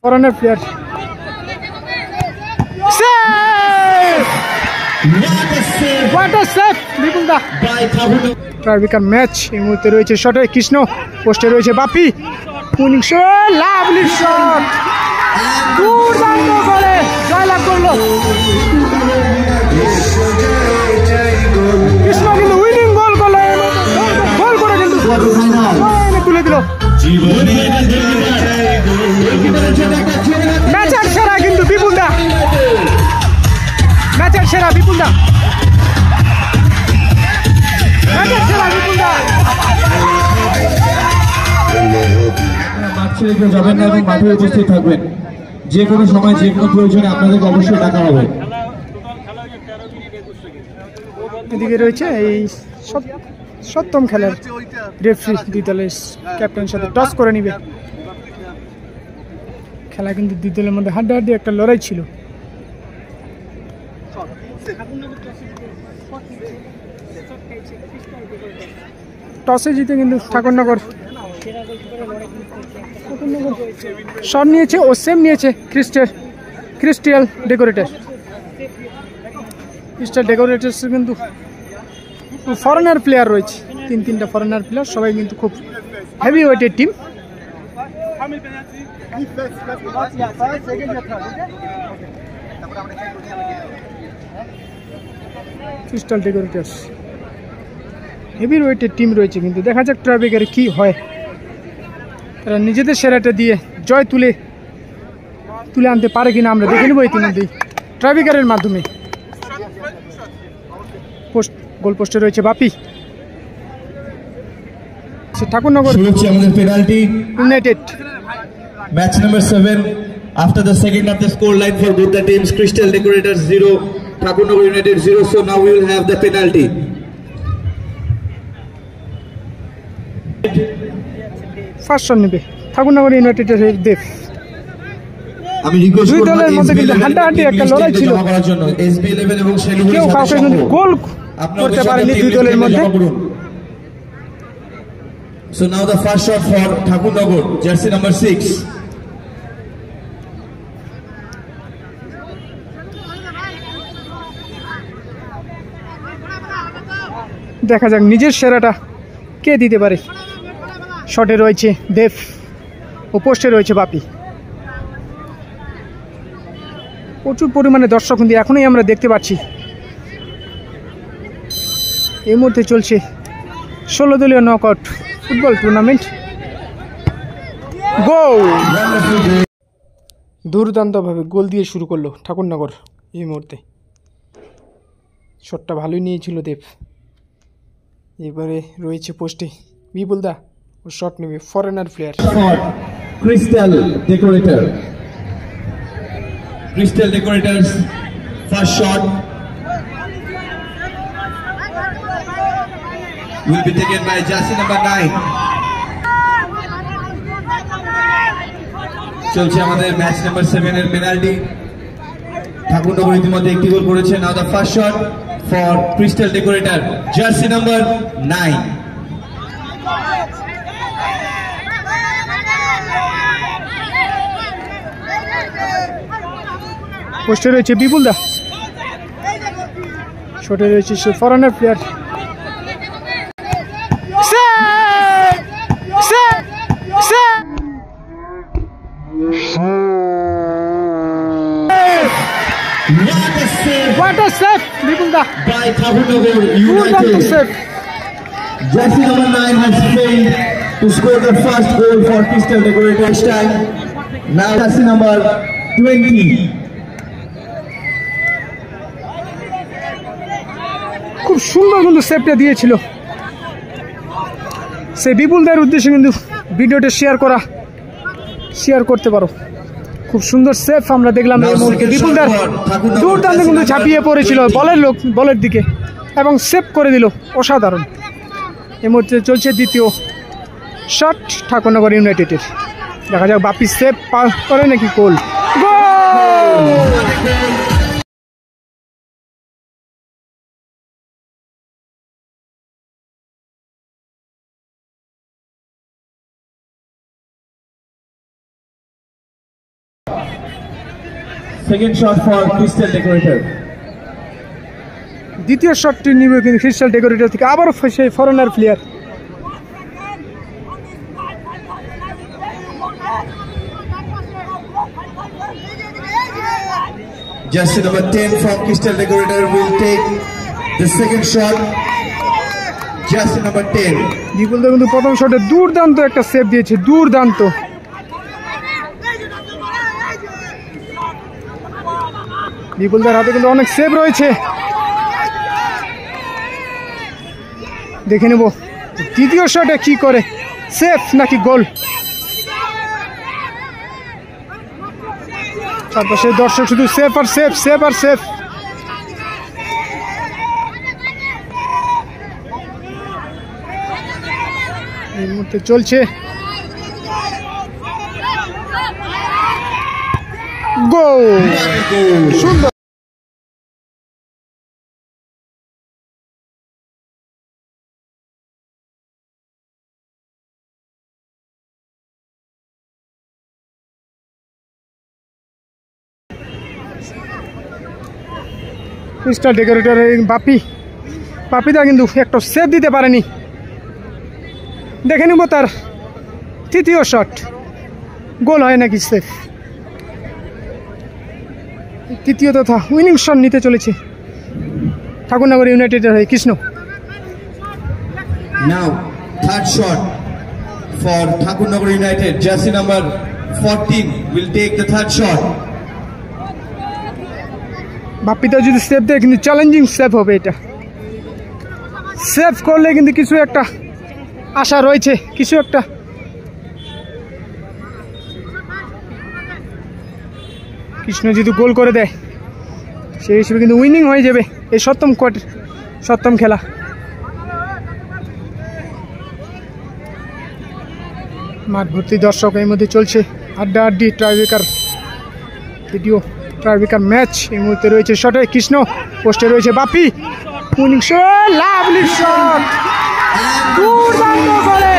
Foreigner player tiebreaker match এই মুহূর্তে রয়েছে শটে কৃষ্ণ, পোস্টে রয়েছে বাপি, উইনিং শট, লাভলি শট, দুর্দান্ত করে জয়লাভ করলো কৃষ্ণ, কিন্তু উইনিং গোল করলো, গোল করে কিন্তু তুলে দিল। ম্যাচের সেরা কিন্তু বিপুল দা, ম্যাচের সেরা বিপুল দা, ম্যাচের সেরা বিপুল দা। মাঠ ছেড়ে কেউ যাবেন না এবং মাঠে উপস্থিত থাকবেন। যে কোনো সময় যে কোনো প্রয়োজনে আপনাদেরকে অবশ্যই ডাকা হবে। এদিকে রয়েছে এই সপ্তম খেলার রেফারি, দুই দলের ক্যাপ্টেনের সাথে টস করে নিবে। খেলা কিন্তু দুই দলের মধ্যে হাড্ডাহাড্ডি একটা লড়াই ছিল। টসে জিতে কিন্তু ঠাকুরনগর শট নিয়েছে ও সেম নিয়েছে ক্রিস্টাল ডেকোরেটার্স কিন্তু ফরেনার প্লেয়ার রয়েছে, তিনটা ফরেনার প্লেয়ার, সবাই কিন্তু খুব হেভি ওয়েটের টিম। ক্রিস্টাল ডেকোরেটার্স হেভি ওয়েটের টিম রয়েছে, কিন্তু দেখা যাক ট্রাইবেকারে কি হয়। তারা নিজেদের সেরাটা দিয়ে জয় তুলে আনতে পারে কিনা আমরা দেখে নেবো ইতিমধ্যেই ট্রাইবেকারের মাধ্যমে। গোল পোস্টে রয়েছে বাপি, ঠাকুরনগর আমাদের penalty United. Match number 7 after the second of the score line for both the teams. Crystal Decorators 0, Thakurnagar United 0. So now we will have the penalty. First shot নেবে ঠাকুরনগর ইউনাইটেডের দেব। আমি রিকোয়েস্ট করব দুই দলের মধ্যে কিন্তু হাড্ডাহাড্ডি একটা লড়াই ছিল, SB11 এবং সেলুহুরি কেউ কাউকে কিন্তু গোল করতে পারেনি দুই দলের মধ্যে। So now the first shot for Thakurnagar, jersey number 6. দেখা যাক নিজের সেরাটা কে দিতে পারে। শটে রয়েছে দেব ও পোস্টে রয়েছে বাপি। প্রচুর পরিমাণে দর্শক কিন্তু এখনই আমরা দেখতে পাচ্ছি। এই মুহূর্তে চলছে 16 দলীয় নকআউট ফুটবল টুর্নামেন্ট। গোল, দুর্দান্তভাবে গোল দিয়ে শুরু করলো ঠাকুরনগর। এই মুহূর্তে শটটা ভালোই নিয়েছিল দেব। এবারে রয়েছে পোস্টে বিপুল দা, ও শট নেবে foreigner player Crystal Decorators first shot will be taken by jersey number 9. চলছে আমাদের ম্যাচ নাম্বার 7 এর পেনাল্টি। ঠাকুরনগর ইতিমধ্যে একটি গোল করেছে। Now the first shot for Crystal Decorator, jersey number 9. পোস্টে রয়েছে বিপুল দা, শটে রয়েছে সে foreigner player. What a save, Bipul দা, By Thakurnagar দুর্দান্ত United. Save. Jersey number 9 has failed to score the first goal for Crystal Decorators time. Now jersey number 20. খুব সুন্দর কিন্তু সেভটা দিয়েছিল। সেই বিপুলদের উদ্দেশ্যে কিন্তু ভিডিওটা শেয়ার করতে পারো। খুব সুন্দর সেভ আমরা দেখলাম এই মুহূর্তে। বিপুলদার দুর্দান্ত কিন্তু ঝাঁপিয়ে পড়েছিল বলের দিকে এবং সেভ করে দিল, অসাধারণ। এই মুহূর্তে চলছে দ্বিতীয় শট ঠাকুরনগর ইউনাইটেডের। দেখা যাক বাপি সেভ করে নাকি গোল। Second shot for Crystal Decorator. দ্বিতীয় শটটি নিবে কিন্তু ক্রিস্টাল ডেকোরেটর থেকে, আবারও সেই foreigner player. Jersey number 10 from Crystal Decorator will take the second shot. Jersey number 10. বিপুল দা কিন্তু প্রথম শটে দুর্দান্ত একটা সেভ দিয়েছে, দুর্দান্ত। বিপুলদার হাতে কিন্তু অনেক সেভ রয়েছে, দেখে নেব দ্বিতীয় শটে কি করে, সেভ নাকি গোল। চারপাশে দর্শক শুধু সেভ আর সেভ, সেভ আর সেভ। এই মুহূর্তে চলছে গোল, সুন্দর। ক্রিস্টাল ডেকোরেটর বাপিদা কিন্তু একটা সেভ দিতে পারেনি। দেখে নেব তার তৃতীয় শট, গোল হয় নাকি সেভ। তৃতীয় তথা উইনিং শট নিতে চলেছে ঠাকুরনগর ইউনাইটেডের হয়ে Krishna. Now third shot for Thakurnagar United. Jersey number 14 will take the third shot. বাপিদা যদি সেভ দেয় কিন্তু চ্যালেঞ্জিং সেভ হবে, এটা সেভ করলে কিন্তু কিছু একটা আশা রয়েছে, কিছু একটা। কৃষ্ণ যদি গোল করে দেয় সেই হিসেবে কিন্তু উইনিং হয়ে যাবে এই সপ্তম খেলা। মাঠ ভর্তি দর্শক, এর মধ্যে চলছে আড্ডাআড্ডি ট্রাইব্রেকার ম্যাচ। এই মুহূর্তে রয়েছে শটে কৃষ্ণ, পোস্টে রয়েছে বাপি, উইনিং শট, লাভলি শট, দুর্দান্ত করে